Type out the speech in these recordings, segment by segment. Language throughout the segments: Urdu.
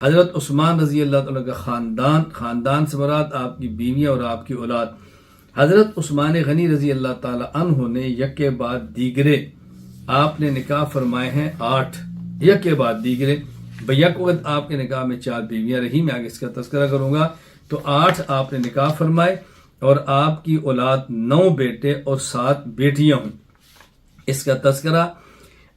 حضرت عثمان رضی اللہ تعالیٰ کا خاندان سے مراد آپ کی بیویاں اور آپ کی اولاد۔ حضرت عثمان غنی رضی اللہ تعالیٰ عنہ نے یکے بعد دیگرے آپ نے نکاح فرمائے ہیں 8، یکے بعد دیگرے، بیک وقت آپ کے نکاح میں 4 بیویاں رہی، میں آگے اس کا تذکرہ کروں گا، تو 8 آپ نے نکاح فرمائے اور آپ کی اولاد 9 بیٹے اور 7 بیٹیاں ہوں۔ اس کا تذکرہ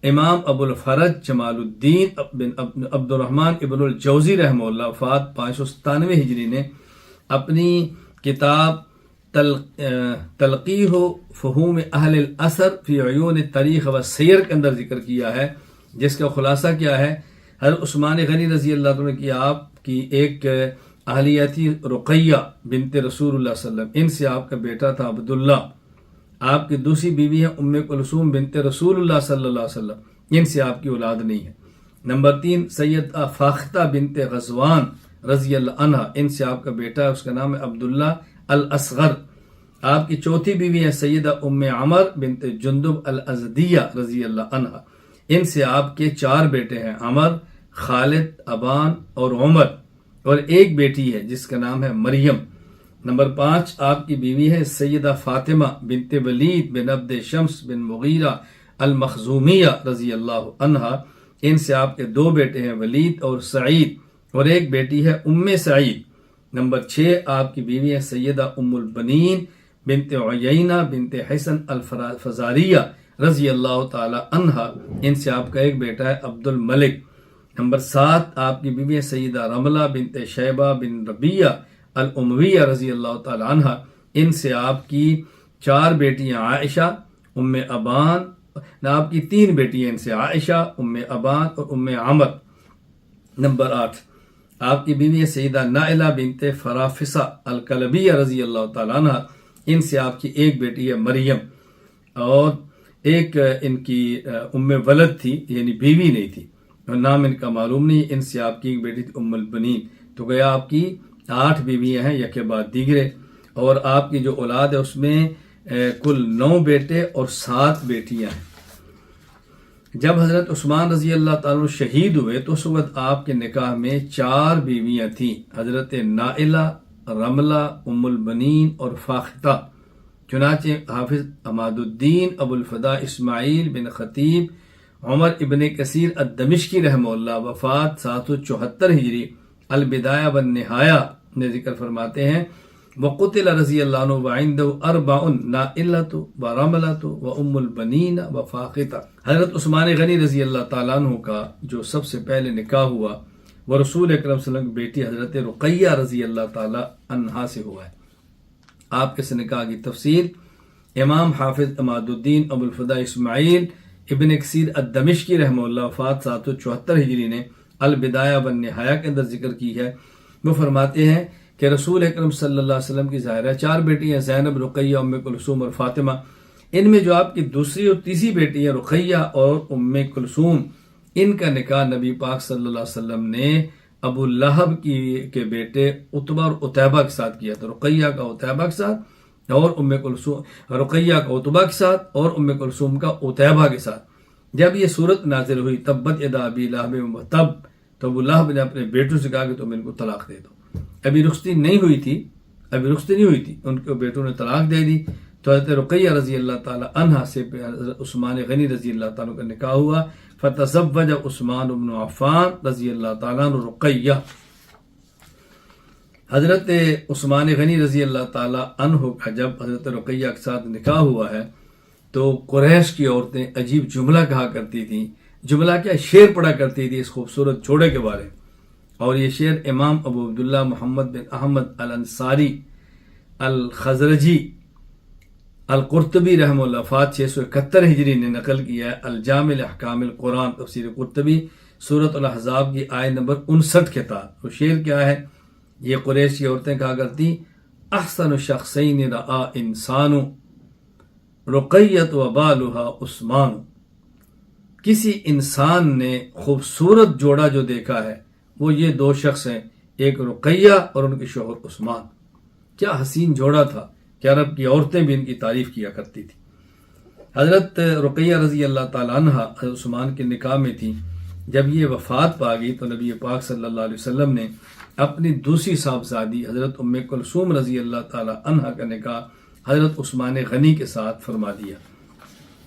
امام ابو الفرج جمال الدین بن عبد الرحمن ابن الجوزی رحمہ اللہ وفات 597 ہجری نے اپنی کتاب تلقیح فہوم اہل العصر فی عیون تاریخ و سیر کے اندر ذکر کیا ہے، جس کا خلاصہ کیا ہے؟ حضرت عثمان غنی رضی اللہ عنہ کی آپ کی ایک اہلیہ تھی رقیہ بنت رسول اللہ صلی اللہ علیہ وسلم، ان سے آپ کا بیٹا تھا عبداللہ۔ آپ کی دوسری بیوی ہے ام کلثوم بنت رسول اللہ صلی اللہ علیہ وسلم، ان سے آپ کی اولاد نہیں ہے۔ نمبر 3 سیدہ فاختہ بنت غزوان رضی اللہ عنہ، ان سے آپ کا بیٹا ہے، اس کا نام ہے عبداللہ الاصغر۔ آپ کی چوتھی بیوی ہے سیدہ ام عمر بنت جندب الازدیہ رضی اللہ عنہ، ان سے آپ کے 4 بیٹے ہیں، عمر، خالد، ابان اور عمر، اور ایک بیٹی ہے جس کا نام ہے مریم۔ نمبر 5 آپ کی بیوی ہے سیدہ فاطمہ بنت ولید بن عبد شمس بن مغیرہ المخزومیہ رضی اللہ عنہ، ان سے آپ کے 2 بیٹے ہیں، ولید اور سعید، اور ایک بیٹی ہے ام سعید۔ نمبر 6 آپ کی بیوی ہے سیدہ ام البنین بنت عیینہ بنت حسن الفزاریہ رضی اللہ تعالی عنہ، ان سے آپ کا ایک بیٹا ہے عبد الملک۔ نمبر 7 آپ کی بیوی ہے سیدہ رملہ بنت شیبہ بن ربیہ الامویہ رضی اللہ تعالی عنہ، ان سے آپ کی 4 بیٹیاں عائشہ، ام ابان، آپ کی 3 بیٹیاں، ان سے عائشہ، ام ابان اور ام عمر۔ نمبر 8 آپ کی بیوی ہے سیدہ نائلہ بنت فرافسہ الکلبیہ رضی اللہ تعالی عنہ، ان سے آپ کی ایک بیٹی ہے مریم، اور ایک ان کی ام ولد تھی، یعنی بیوی نہیں تھی، نام ان کا معلوم نہیں، ان سے آپ کی ایک بیٹی تھی ام البنین۔ تو گیا آپ کی 8 بیویاں ہیں یکے بعد دیگرے، اور آپ کی جو اولاد ہے اس میں کل 9 بیٹے اور 7 بیٹیاں ہیں۔ جب حضرت عثمان رضی اللہ تعالیٰ شہید ہوئے تو اس وقت آپ کے نکاح میں 4 بیویاں تھیں، حضرت نائلہ، رملہ، ام البنین اور فاختہ۔ چنانچہ حافظ عماد الدین ابو الفدا اسماعیل بن خطیب عمر ابن کثیر الدمشقی رحمہ اللہ وفات 774 ہجری البدایہ والنہایہ نے ذکر فرماتے ہیں، وقتل رضی اللہ عنہ وعندہ 4 نائلۃ ورملۃ وام البنین وفاختہ۔ حضرت عثمان غنی رضی اللہ تعالیٰ عنہ کا جو سب سے پہلے نکاح ہوا وہ رسول اکرم صلی اللہ علیہ وسلم کی بیٹی حضرت رقیہ رضی اللہ تعالیٰ عنہا سے ہوا ہے۔ آپ کے نکاح کی تفصیل امام حافظ عماد الدین ابو الفدا اسماعیل ابن کثیر الدمشقی رحمہ اللہ وفات 774 ہجری نے البدایہ والنہایہ کے اندر ذکر کی ہے۔ وہ فرماتے ہیں کہ رسول اکرم صلی اللہ علیہ وسلم کی ظاہرہ 4 بیٹیاں، زینب، رقیہ، ام کلثوم اور فاطمہ۔ ان میں جو آپ کی دوسری اور تیسری بیٹی ہے رقیہ اور ام کلثوم، ان کا نکاح نبی پاک صلی اللہ علیہ وسلم نے ابو لہب کے بیٹے عتبہ اور عتیبہ کے ساتھ کیا تھا، رقیہ کا عتیبہ کے ساتھ اور ام کلثوم، رقیہ کا عتبہ کے ساتھ اور ام کلثوم کا عتیبہ کے ساتھ۔ جب یہ صورت نازل ہوئی تبت یدا ابی لہب وتب، تو ابو لہب نے اپنے بیٹوں سے کہا کہ تم ان کو طلاق دے دو۔ ابھی رخصتی نہیں ہوئی تھی، ان کے بیٹوں نے طلاق دے دی، تو حضرت رقیہ رضی اللہ تعالی عنہ سے حضرت عثمان غنی رضی اللہ تعالیٰ کا نکاح ہوا، فتزوج عثمان بن عفان رضی اللہ تعالیٰ عنہ رقیہ۔ حضرت عثمان غنی رضی اللہ تعالیٰ عنہ کا جب حضرت رقیہ کے ساتھ نکاح ہوا ہے تو قریش کی عورتیں عجیب جملہ کہا کرتی تھیں، جملہ کیا، شعر پڑھا کرتی تھی اس خوبصورت جوڑے کے بارے میں، اور یہ شعر امام ابو عبداللہ محمد بن احمد الانصاری الخزرجی القرطبی رحمہ اللہ وفات 671 ہجری نے نقل کیا ہے، الجامع لاحکام القرآن تفسیر قرطبی سورۃ الاحزاب کی آیت نمبر 59 کے تحت۔ وہ شعر کیا ہے؟ یہ قریش کی عورتیں کہا کرتی، احسن شخصین رآ انسان رقیۃ وبالھا عثمان، کسی انسان نے خوبصورت جوڑا جو دیکھا ہے وہ یہ 2 شخص ہیں، ایک رقیہ اور ان کے شوہر عثمان۔ کیا حسین جوڑا تھا کہ عرب کی عورتیں بھی ان کی تعریف کیا کرتی تھی۔ حضرت رقیہ رضی اللہ تعالی عنہ حضرت عثمان کے نکاح میں تھی، جب یہ وفات پا گئی تو نبی پاک صلی اللہ علیہ وسلم نے اپنی دوسری صاحبزادی حضرت ام کلثوم رضی اللہ تعالی عنہا کا نکاح حضرت عثمان غنی کے ساتھ فرما دیا۔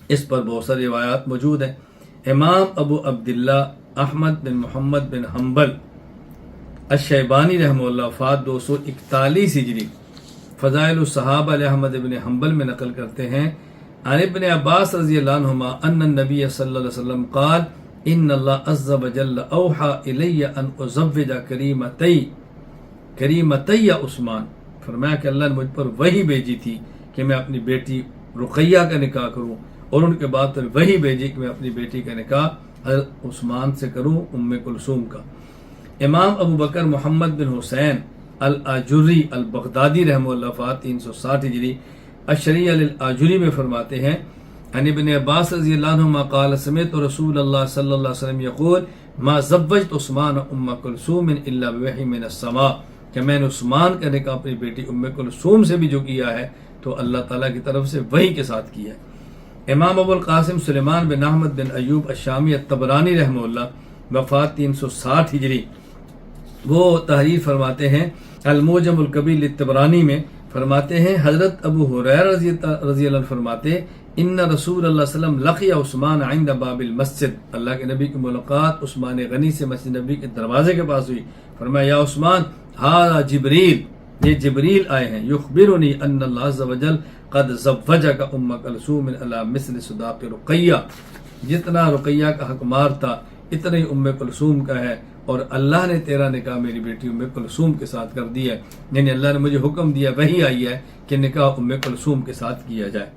اس پر بہت ساری روایات موجود ہیں۔ امام ابو عبداللہ احمد بن محمد بن حنبل الشیبانی رحمہ اللہ وفات 241 ہجری فضائل الصحابہ احمد بن حنبل میں نقل کرتے ہیں، عن ابن عباس رضی اللہ عنہما ان النبی صلی اللہ علیہ وسلم قال ان اللہ عز وجل اوحى الی ان ازوج کریمتی عثمان، فرمایا کہ اللہ نے مجھ پر وحی بھیجی تھی کہ میں اپنی بیٹی رقیہ کا نکاح کروں، اور ان کے بعد پھر وحی بھیجی کہ میں اپنی بیٹی کا نکاح حضرت عثمان سے کروں ام کلثوم کا۔ امام ابو بکر محمد بن حسین الآجری البغدادی رحمہ اللہ وفات 360 ہجری الشریعہ للآجری میں فرماتے ہیں، عن ابن عباس رضی اللہ عنہما قال سمعت رسول اللہ صلی اللہ علیہ وسلم یقول ما زوجت عثمان ام کلثوم الا بوحی من السماء، کہ میں نے عثمان کا نکاح اپنی بیٹی ام کلثوم سے بھی جو کیا ہے تو اللہ تعالیٰ کی طرف سے وحی کے ساتھ کیا ہے۔ امام ابو القاسم سلیمان بن احمد بن ایوب الشامی الطبرانی رحمہ اللہ وفات 360 ہجری وہ تحریر فرماتے ہیں الموجم الکبیر للطبرانی میں، فرماتے ہیں حضرت ابو ہریرہ رضی اللہ عنہ فرماتے ان رسول اللہ صلی اللہ علیہ وسلم لقی عثمان عند باب المسجد، اللہ کے نبی کی ملاقات عثمان غنی سے مسجد نبی کے دروازے کے پاس ہوئی، فرمایا یا عثمان ھذا جبریل، یہ جبریل آئے ہیں، یخبرنی ان اللہ عز وجل قد زوجک ام کلثوم علی مثل صداق رقیہ، جتنا رقیہ کا حق مار تھا اتنا ہی ام کلثوم کا ہے، اور اللہ نے تیرا نکاح میری بیٹی ام کلثوم کے ساتھ کر دیا ہے، یعنی اللہ نے مجھے حکم دیا، وحی آئی ہے کہ نکاح ام کلثوم کے ساتھ کیا جائے۔